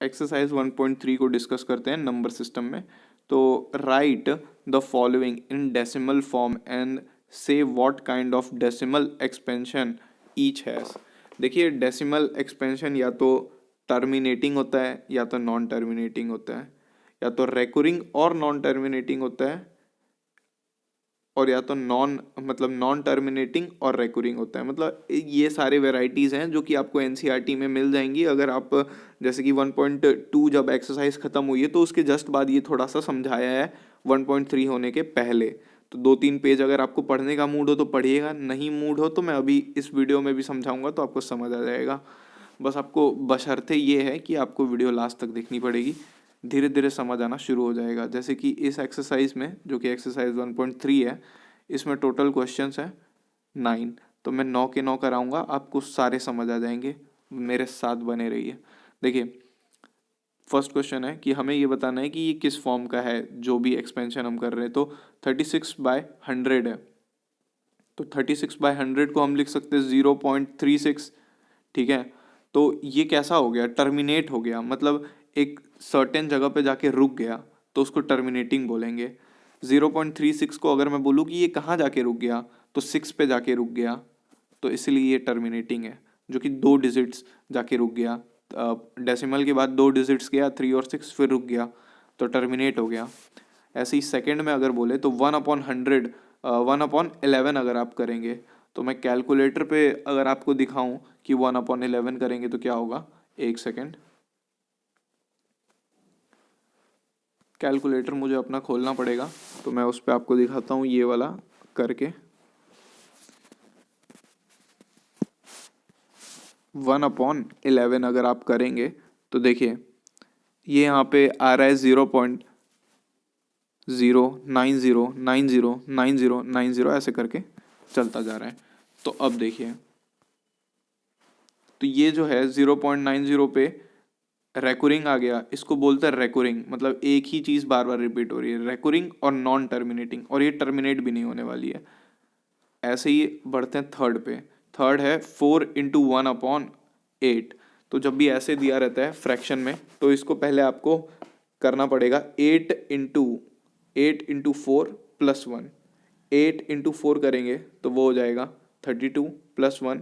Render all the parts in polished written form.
Exercise 1.3 को discuss करते हैं नंबर सिस्टम में। तो write the following in decimal form and say what kind of decimal expansion each has. देखिए decimal expansion या तो टर्मिनेटिंग होता है या तो नॉन टर्मिनेटिंग होता है, या तो रेकरिंग और नॉन टर्मिनेटिंग होता है, और या तो नॉन टर्मिनेटिंग और रेकरिंग होता है। मतलब ये सारे वेराइटीज़ हैं जो कि आपको एनसीईआरटी में मिल जाएंगी। अगर आप जैसे कि 1.2 जब एक्सरसाइज ख़त्म हुई है तो उसके जस्ट बाद ये थोड़ा सा समझाया है 1.3 होने के पहले। तो 2-3 पेज अगर आपको पढ़ने का मूड हो तो पढ़िएगा, नहीं मूड हो तो मैं अभी इस वीडियो में भी समझाऊंगा तो आपको समझ आ जाएगा। बस आपको बशर्ते ये है कि आपको वीडियो लास्ट तक देखनी पड़ेगी, धीरे धीरे समझ आना शुरू हो जाएगा। जैसे कि इस एक्सरसाइज में जो कि एक्सरसाइज 1.3 है, इसमें टोटल क्वेश्चंस हैं 9। तो मैं 9 के 9 कराऊंगा, आपको सारे समझ आ जाएंगे, मेरे साथ बने रहिए। देखिए फर्स्ट क्वेश्चन है कि हमें ये बताना है कि ये किस फॉर्म का है जो भी एक्सपेंशन हम कर रहे हैं। तो 36/100 है, तो 36/100 को हम लिख सकते हैं 0.36। ठीक है, तो ये कैसा हो गया, टर्मिनेट हो गया, मतलब एक सर्टेन जगह पे जाके रुक गया तो उसको टर्मिनेटिंग बोलेंगे। 0.36 को अगर मैं बोलूँ कि ये कहाँ जाके रुक गया तो 6 पे जाके रुक गया, तो इसलिए ये टर्मिनेटिंग है, जो कि 2 डिजिट्स जाके रुक गया। डेसिमल के बाद 2 डिजिट्स गया 3 और 6, फिर रुक गया तो टर्मिनेट हो गया। ऐसे ही सेकंड में अगर बोले तो 1/100 1/11 अगर आप करेंगे, तो मैं कैलकुलेटर पे अगर आपको दिखाऊं कि 1/11 करेंगे तो क्या होगा, एक सेकेंड, कैलकुलेटर मुझे अपना खोलना पड़ेगा तो मैं उस पर आपको दिखाता हूँ ये वाला करके। 1/11 अगर आप करेंगे तो देखिए ये यहाँ पे आ रहा है 0.090909090 ऐसे करके चलता जा रहा है। तो अब देखिए, तो ये जो है 0.90 पे रेकरिंग आ गया, इसको बोलते हैं रेकरिंग, मतलब एक ही चीज़ बार बार रिपीट हो रही है, रेकरिंग और नॉन टर्मिनेटिंग, और ये टर्मिनेट भी नहीं होने वाली है। ऐसे ही बढ़ते हैं थर्ड पे। थर्ड है 4/1/8। तो जब भी ऐसे दिया रहता है फ्रैक्शन में तो इसको पहले आपको करना पड़ेगा 8/4 + 1। 8/4 करेंगे तो वो हो जाएगा 32 + 1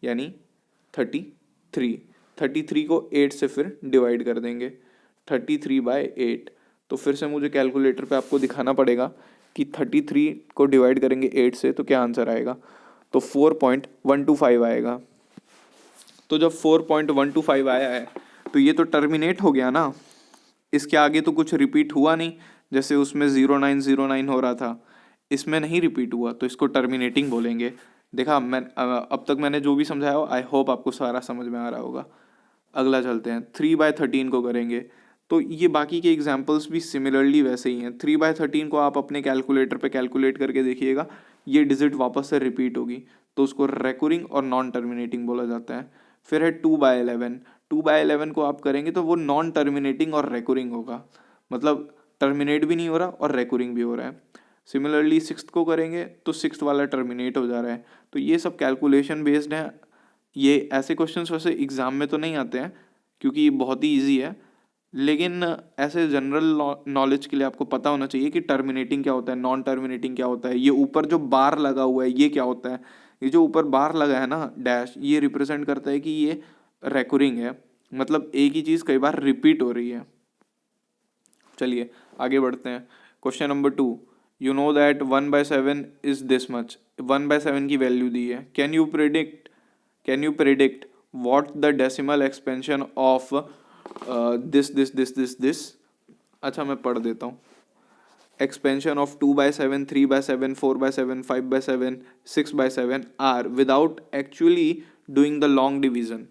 यानी 33। 33 को 8 से फिर डिवाइड कर देंगे, 33/8। तो फिर से मुझे कैलकुलेटर पे आपको दिखाना पड़ेगा कि 33 को डिवाइड करेंगे 8 से तो क्या आंसर आएगा, तो 4.125 आएगा। तो जब 4.125 आया है तो ये तो टर्मिनेट हो गया ना, इसके आगे तो कुछ रिपीट हुआ नहीं, जैसे उसमें 0909 हो रहा था, इसमें नहीं रिपीट हुआ तो इसको टर्मिनेटिंग बोलेंगे। देखा मैं अब तक मैंने जो भी समझाया आई होप आपको सारा समझ में आ रहा होगा। अगला चलते हैं 3/13 को करेंगे। तो ये बाकी के एग्जाम्पल्स भी सिमिलरली वैसे ही हैं। 3/13 को आप अपने कैलकुलेटर पे कैलकुलेट करके देखिएगा, ये डिजिट वापस से रिपीट होगी तो उसको रेकरिंग और नॉन टर्मिनेटिंग बोला जाता है। फिर है 2/11। 2/11 को आप करेंगे तो वो नॉन टर्मिनेटिंग और रेकरिंग होगा, मतलब टर्मिनेट भी नहीं हो रहा और रेकरिंग भी हो रहा है। सिमिलरली 6 को करेंगे तो 6 वाला टर्मिनेट हो जा रहा है। तो ये सब कैलकुलेशन बेस्ड है। ये ऐसे क्वेश्चंस वैसे एग्जाम में तो नहीं आते हैं क्योंकि ये बहुत ही इजी है, लेकिन ऐसे जनरल नॉलेज के लिए आपको पता होना चाहिए कि टर्मिनेटिंग क्या होता है, नॉन टर्मिनेटिंग क्या होता है। ये ऊपर जो बार लगा हुआ है ये क्या होता है, ये जो ऊपर बार लगा है ना डैश, ये रिप्रेजेंट करता है कि ये रेकरिंग है, मतलब एक ही चीज़ कई बार रिपीट हो रही है। चलिए आगे बढ़ते हैं। Question number 2, you know that 1/7 is this much. 1/7 की वैल्यू दी है। Can you predict what the decimal expansion of this. अच्छा मैं पढ़ देता हूँ। Expansion of 2/7, 3/7, 4/7, 5/7, 6/7 are without actually doing the long division.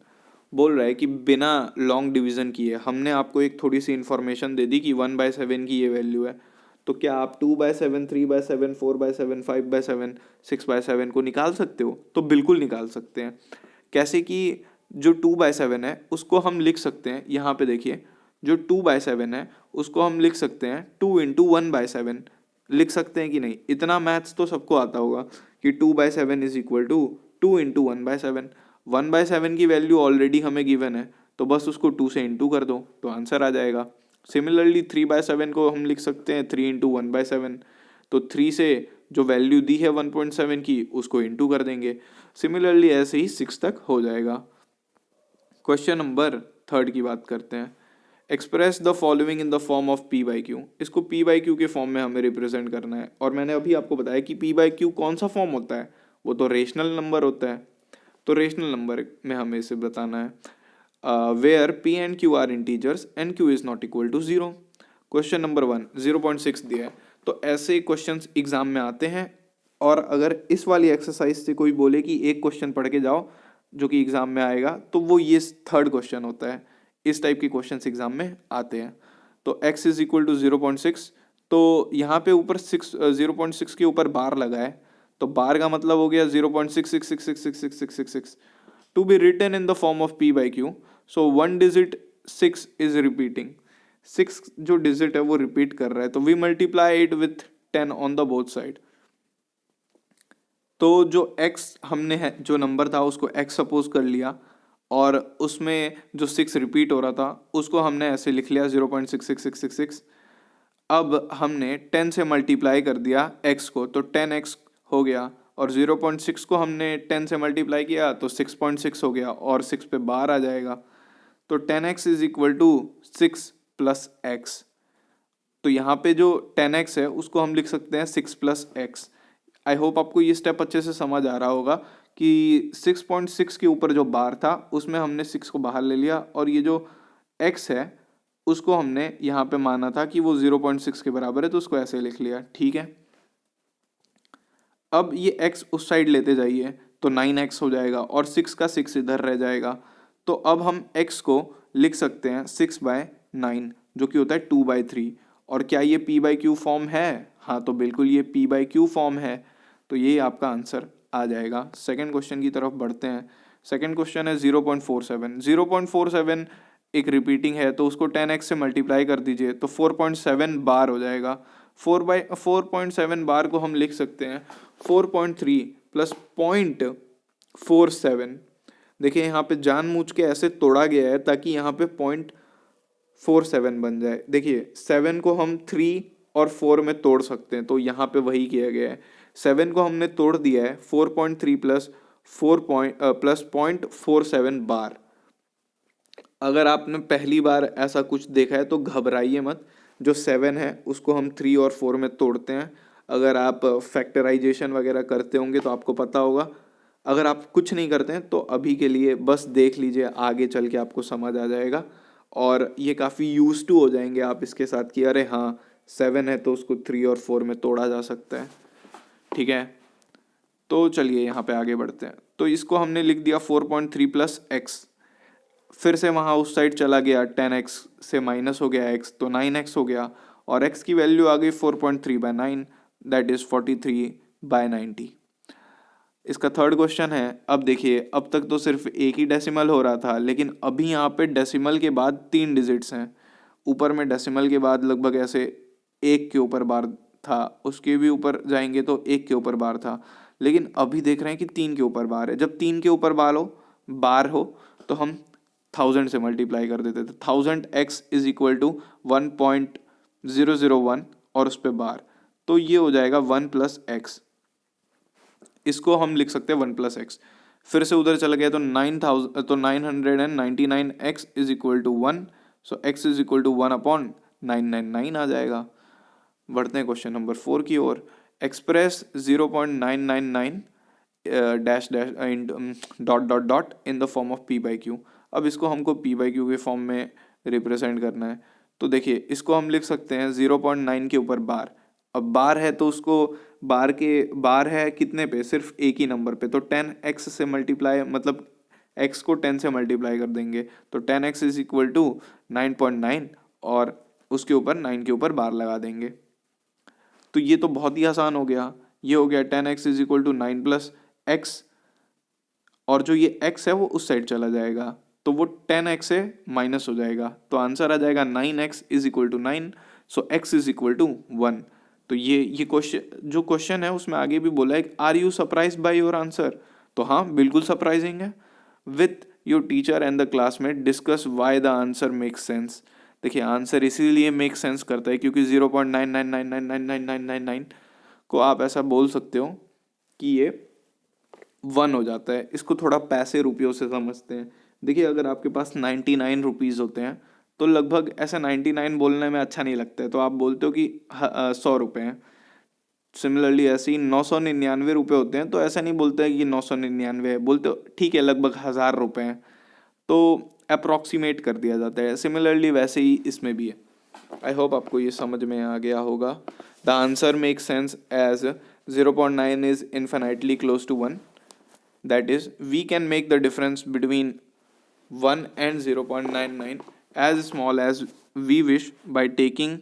बोल रहा है कि बिना लॉन्ग डिवीजन किए हमने आपको एक थोड़ी सी इंफॉर्मेशन दे दी कि 1/7 की ये वैल्यू है, तो क्या आप 2/7, 3/7, 4/7, 5/7, 6/7 को निकाल सकते हो? तो बिल्कुल निकाल सकते हैं। कैसे कि जो 2/7 है उसको हम लिख सकते हैं, यहाँ पे देखिए जो 2/7 है उसको हम लिख सकते हैं 2 × 1/7 लिख सकते हैं कि नहीं? इतना मैथ्स तो सबको आता होगा कि 2/7 = 2 × 1/7। 1/7 की वैल्यू ऑलरेडी हमें गिवन है तो बस उसको 2 से इंटू कर दो तो आंसर आ जाएगा। सिमिलरली 3/7 को हम लिख सकते हैं 3 इंटू 1/7, तो 3 से जो वैल्यू दी है 1.7 की उसको इंटू कर देंगे। सिमिलरली ऐसे ही 6 तक हो जाएगा। क्वेश्चन नंबर 3 की बात करते हैं। Express the following in the form of P by Q. इसको पी बाई क्यू के फॉर्म में हमें रिप्रेजेंट करना है, और मैंने अभी आपको बताया कि पी बाई क्यू कौन सा फॉर्म होता है, वो तो रेशनल नंबर होता है। तो रेशनल नंबर में हमें इसे बताना है where p and q are integers and q is not equal to 0। Question number 1 0.6 दिया है, तो ऐसे क्वेश्चन एग्जाम में आते हैं। और अगर इस वाली एक्सरसाइज से कोई बोले कि एक क्वेश्चन पढ़ के जाओ जो कि एग्जाम में आएगा, तो वो ये 3rd क्वेश्चन होता है। इस टाइप के क्वेश्चन एग्जाम में आते हैं। तो x इज इक्वल टू 0.6, तो यहाँ पे ऊपर 0.6 के ऊपर बार लगा है, तो बार का मतलब हो गया 0.666666666 to be written in the form of p by q. So 1 digit 6 is repeating, 6 जो डिजिट है वो रिपीट कर रहा है, तो we multiply it with 10 on the both side. तो जो x हमने है जो नंबर था उसको x सपोज कर लिया, और उसमें जो 6 रिपीट हो रहा था उसको हमने ऐसे लिख लिया 0.66666। अब हमने 10 से मल्टीप्लाई कर दिया x को, तो 10x हो गया, और 0.6 को हमने 10 से मल्टीप्लाई किया तो 6.6 हो गया, और 6 पे बार आ जाएगा। तो 10x is equal to 6 plus x। तो यहाँ पे जो 10x है उसको हम लिख सकते हैं 6 प्लस x। आई होप आपको ये स्टेप अच्छे से समझ आ रहा होगा कि 6.6 के ऊपर जो बार था उसमें हमने 6 को बाहर ले लिया, और ये जो x है उसको हमने यहाँ पे माना था कि वो 0.6 के बराबर है, तो उसको ऐसे लिख लिया। ठीक है, अब ये x उस साइड लेते जाइए तो 9x हो जाएगा, और 6 का 6 इधर रह जाएगा। तो अब हम x को लिख सकते हैं 6/9, जो कि होता है 2/3। और क्या ये p बाई क्यू फॉर्म है? हाँ, तो बिल्कुल ये p बाई क्यू फॉर्म है, तो ये आपका आंसर आ जाएगा। सेकंड क्वेश्चन की तरफ बढ़ते हैं। सेकंड क्वेश्चन है 0.47। 0.47 एक रिपीटिंग है, तो उसको 10x से मल्टीप्लाई कर दीजिए तो 4.7 बार हो जाएगा। 4/4.7 बार को हम लिख सकते हैं 4.3 प्लस 0.47। देखिए यहाँ पे जानबूझ के ऐसे तोड़ा गया है ताकि यहाँ पे 0.47 बन जाए। देखिए 7 को हम 3 और 4 में तोड़ सकते हैं, तो यहाँ पे वही किया गया है। 7 को हमने तोड़ दिया है 4.3 प्लस 0.47 बार। अगर आपने पहली बार ऐसा कुछ देखा है तो घबराइए मत। जो 7 है उसको हम 3 और 4 में तोड़ते हैं। अगर आप फैक्टराइजेशन वगैरह करते होंगे तो आपको पता होगा। अगर आप कुछ नहीं करते हैं तो अभी के लिए बस देख लीजिए, आगे चल के आपको समझ आ जाएगा, और ये काफ़ी यूज टू हो जाएंगे आप इसके साथ कि अरे हाँ 7 है तो उसको 3 और 4 में तोड़ा जा सकता है। ठीक है, तो चलिए यहाँ पे आगे बढ़ते हैं। तो इसको हमने लिख दिया 4.3 प्लस एक्स, फिर से वहाँ उस साइड चला गया 10x से माइनस हो गया x, तो 9x हो गया, और x की वैल्यू आ गई 4.3/9, दैट इज 43/90। इसका थर्ड क्वेश्चन है। अब देखिए अब तक तो सिर्फ एक ही डेसिमल हो रहा था, लेकिन अभी यहाँ पे डेसिमल के बाद 3 डिजिट्स हैं। ऊपर में डेसिमल के बाद लगभग ऐसे 1 के ऊपर बार था, उसके भी ऊपर जाएंगे तो 1 के ऊपर बार था, लेकिन अभी देख रहे हैं कि 3 के ऊपर बार है। जब 3 के ऊपर बार हो तो हम 1000 से मल्टीप्लाई कर देते थे। 1000x इज इक्वल टू 1.001 और उस पर बार, तो ये हो जाएगा 1 प्लस एक्स। इसको हम लिख सकते हैं 1 प्लस एक्स। फिर से उधर चला गया तो 9000, तो 999x is equal to 1, so x is equal to 1/999 आ जाएगा। बढ़ते हैं क्वेश्चन नंबर 4 की ओर। Express 0.999 dash dash dot dot dot in the form of p by q. अब इसको हमको p बाई क्यू के फॉर्म में रिप्रेजेंट करना है। तो देखिए इसको हम लिख सकते हैं 0.9 के ऊपर बार। अब बार है तो उसको बार है कितने पे? सिर्फ एक ही नंबर पे, तो 10x से मल्टीप्लाई, मतलब x को 10 से मल्टीप्लाई कर देंगे तो 10x इज इक्वल टू 9.9, और उसके ऊपर 9 के ऊपर बार लगा देंगे। तो ये तो बहुत ही आसान हो गया। ये हो गया 10x is equal to 9 plus x, और जो ये x है वो उस साइड चला जाएगा, तो वो 10x से माइनस हो जाएगा, तो आंसर आ जाएगा 9x is equal to 9, so x is equal to 1। तो ये क्वेश्चन जो क्वेश्चन है उसमें आगे भी बोला है are you surprise by your answer? तो हाँ बिल्कुल सरप्राइजिंग है। With your teacher and the classmate discuss why the answer makes sense. देखिए आंसर इसीलिए मेक सेंस करता है क्योंकि 0.99999999 को आप ऐसा बोल सकते हो कि ये 1 हो जाता है। इसको थोड़ा पैसे रुपयों से समझते हैं। देखिए अगर आपके पास 99 रुपीज़ होते हैं तो लगभग ऐसा 99 बोलने में अच्छा नहीं लगता है, तो आप बोलते हो कि 100 रुपये हैं। सिमिलरली ऐसे ही 999 रुपये होते हैं तो ऐसा नहीं बोलते हैं कि 999 है, बोलते हो ठीक है लगभग 1000 रुपये हैं, तो अप्रॉक्सीमेट कर दिया जाता है। सिमिलरली वैसे ही इसमें भी है। आई होप आपको ये समझ में आ गया होगा। The answer make sense as 0.9 is infinitely close to 1, that is we can make the difference between 1 and 0.99 as small as we wish by taking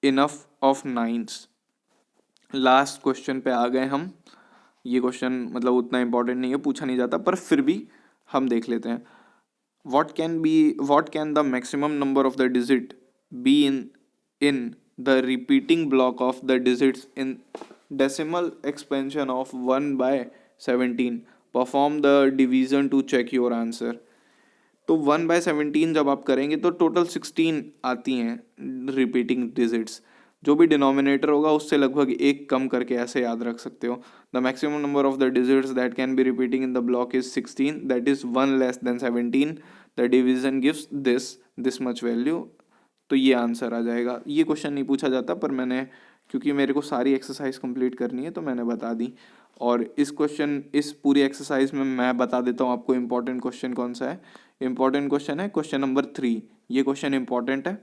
enough of nines। Last question पे आ गए हम। ये क्वेश्चन मतलब उतना important नहीं है, पूछा नहीं जाता, पर फिर भी हम देख लेते हैं। what can the maximum number of the digit be in the repeating block of the digits in decimal expansion of 1 by 17? Perform the division to check your answer। तो 1/17 जब आप करेंगे तो टोटल 16 आती हैं रिपीटिंग डिजिट्स। जो भी denominator होगा उससे लगभग एक कम करके ऐसे याद रख सकते हो। The maximum number of the digits that can be repeating in the block is 16, that is 1 less than 17। The division gives this much value. तो ये आंसर आ जाएगा। ये क्वेश्चन नहीं पूछा जाता, पर मैंने क्योंकि मेरे को सारी एक्सरसाइज कंप्लीट करनी है तो मैंने बता दी। और इस पूरी एक्सरसाइज में मैं बता देता हूँ आपको इम्पोर्टेंट क्वेश्चन कौन सा है। इम्पॉर्टेंट क्वेश्चन है क्वेश्चन नंबर 3। ये क्वेश्चन इंपॉर्टेंट है,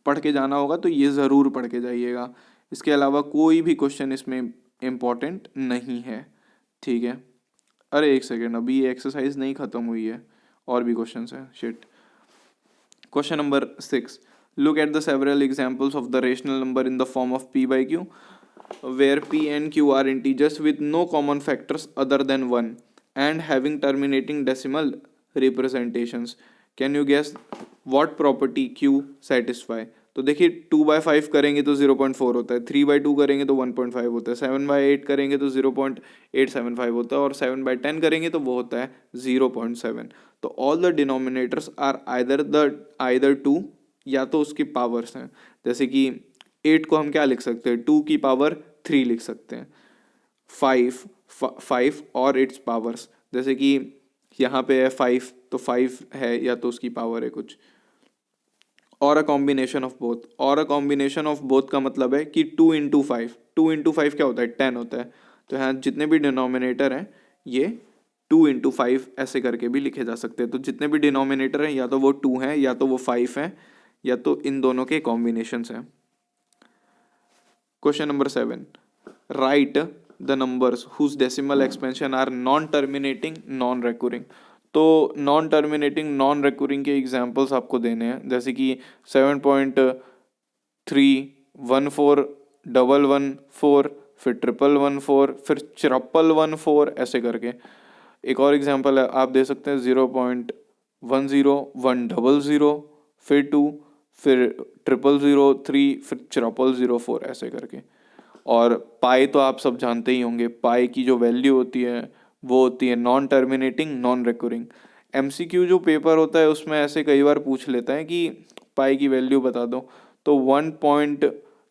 पढ़ के जाना होगा तो ये ज़रूर पढ़ के जाइएगा। इसके अलावा कोई भी क्वेश्चन इसमें इम्पॉर्टेंट नहीं है, ठीक है। अरे एक सेकेंड, अभी ये एक्सरसाइज नहीं ख़त्म हुई है, और भी क्वेश्चन है, shit. Question number 6, look at the several examples of the rational number in the form of p by q where p and q are integers with no common factors other than 1 and having terminating decimal representations। Can you guess what property q satisfy? तो देखिए 2/5 करेंगे तो 0.4 होता है, 3/2 करेंगे तो 1.5 होता है, 7/8 करेंगे तो 0.875 होता है, और 7/10 करेंगे तो वो होता है 0.7। तो all the denominators are either 2 या तो उसकी पावर्स हैं। जैसे कि 8 को हम क्या लिख सकते हैं, 2 की पावर 3 लिख सकते हैं। 5 और इट्स पावर्स, जैसे कि यहाँ पे है 5 तो 5 है या तो उसकी पावर है कुछ। और अ कॉम्बिनेशन ऑफ बोथ, और अ कॉम्बिनेशन ऑफ बोथ का मतलब है कि 2 इंटू 5, 2 इंटू 5 क्या होता है, 10 होता है। तो यहाँ जितने भी डिनोमिनेटर हैं ये 2 इंटू 5 ऐसे करके भी लिखे जा सकते हैं। तो जितने भी डिनोमिनेटर हैं या तो वो 2 हैं या तो वो 5 हैं या तो इन दोनों के कॉम्बिनेशंस हैं। Question number 7, write the numbers whose decimal expansion are non terminating non recurring. तो नॉन टर्मिनेटिंग नॉन रिकरिंग के एग्जांपल्स आपको देने हैं, जैसे कि 7.3141114, फिर 1114, फिर 41114 ऐसे करके। एक और एग्जांपल है आप दे सकते हैं 0.10100, फिर 2, फिर 0003, फिर 0004 ऐसे करके। और पाई तो आप सब जानते ही होंगे, पाई की जो वैल्यू होती है वो होती है non terminating non recurring. MCQ जो पेपर होता है उसमें ऐसे कई बार पूछ लेता है कि पाई की वैल्यू बता दो, तो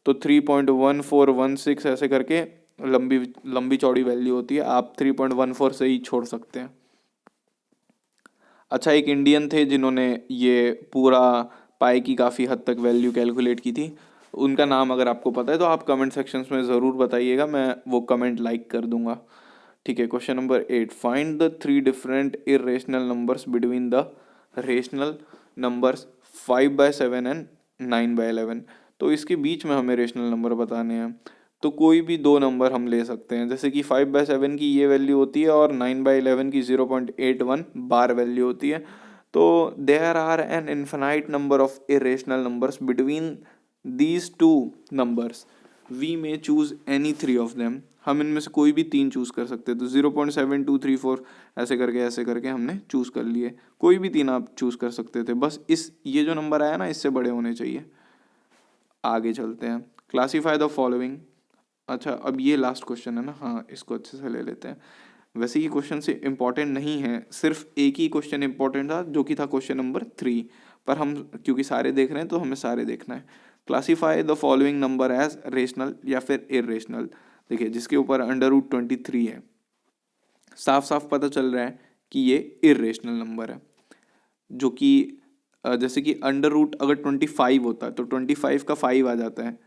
3.1416 ऐसे करके लंबी चौड़ी वैल्यू होती है, आप 3.14 से ही छोड़ सकते हैं। अच्छा, एक इंडियन थे जिन्होंने ये पूरा पाई की काफ़ी हद तक वैल्यू कैलकुलेट की थी। उनका नाम अगर आपको पता है तो आप कमेंट सेक्शंस में ज़रूर बताइएगा, मैं वो कमेंट लाइक कर दूंगा, ठीक है। Question number 8, find the 3 different irrational numbers between the rational numbers 5/7 and 9/11। तो इसके बीच में हमें रेशनल नंबर बताने हैं। तो कोई भी दो नंबर हम ले सकते हैं, जैसे कि 5/7 की ये वैल्यू होती है और 9/11 की 0.81 बार वैल्यू होती है। तो there are an infinite number of irrational numbers between these two numbers, we may choose any 3 of them. हम इनमें से कोई भी 3 चूज कर सकते हैं। तो 0.7234 ऐसे करके हमने चूज कर लिए। कोई भी 3 आप चूज कर सकते थे, बस ये जो नंबर आया ना इससे बड़े होने चाहिए। आगे चलते हैं, क्लासीफाई द फॉलोइंग। अच्छा, अब ये लास्ट क्वेश्चन है ना, हाँ इसको अच्छे से ले लेते हैं। वैसे ये क्वेश्चन से इम्पॉर्टेंट नहीं है, सिर्फ एक ही क्वेश्चन इम्पॉर्टेंट था जो कि था क्वेश्चन नंबर 3, पर हम क्योंकि सारे देख रहे हैं तो हमें सारे देखना है। Classify the following number as rational या फिर इरेशनल। देखिए जिसके ऊपर √23 है, साफ साफ पता चल रहा है कि ये इरेशनल नंबर है, जो कि जैसे कि √ अगर 25 होता है तो 25 का 5 आ जाता है,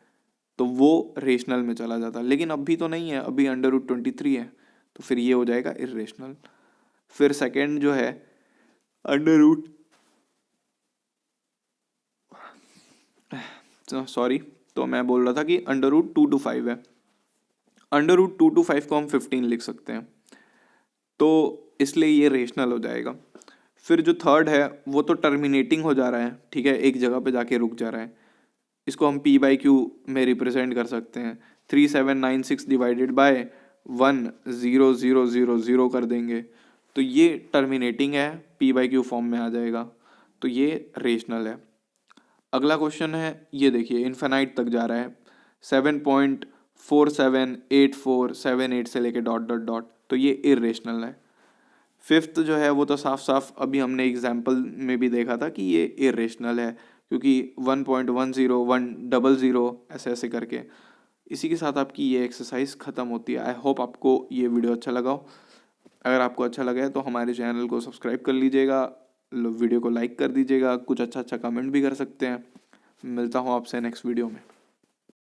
तो वो रेशनल में चला जाता है, लेकिन अभी तो नहीं है, अभी √23 है, तो फिर ये हो जाएगा इरेशनल। फिर सेकंड जो है अंडर सॉरी, तो मैं बोल रहा था कि √2 to 5 है, √2 to 5 को हम 15 लिख सकते हैं, तो इसलिए ये रेशनल हो जाएगा। फिर जो थर्ड है वो तो टर्मिनेटिंग हो जा रहा है, ठीक है, एक जगह पे जाके रुक जा रहा है, इसको हम P/Q में रिप्रेजेंट कर सकते हैं। 3796 डिवाइडेड बाय 10000 कर देंगे, तो ये टर्मिनेटिंग है, P/Q फॉर्म में आ जाएगा, तो ये रेशनल है। अगला क्वेश्चन है, ये देखिए इन्फेनाइट तक जा रहा है, 7.478478 से लेके डॉट डॉट डॉट, तो ये इरेशनल है। फिफ्थ जो है वो तो साफ साफ अभी हमने एग्जाम्पल में भी देखा था कि ये इरेशनल है, क्योंकि 1.10 100 ऐसे ऐसे करके। इसी के साथ आपकी ये एक्सरसाइज ख़त्म होती है। आई होप आपको ये वीडियो अच्छा लगा हो। अगर आपको अच्छा लगा है तो हमारे चैनल को सब्सक्राइब कर लीजिएगा, वीडियो को लाइक कर दीजिएगा, कुछ अच्छा अच्छा कमेंट भी कर सकते हैं। मिलता हूँ आपसे नेक्स्ट वीडियो में।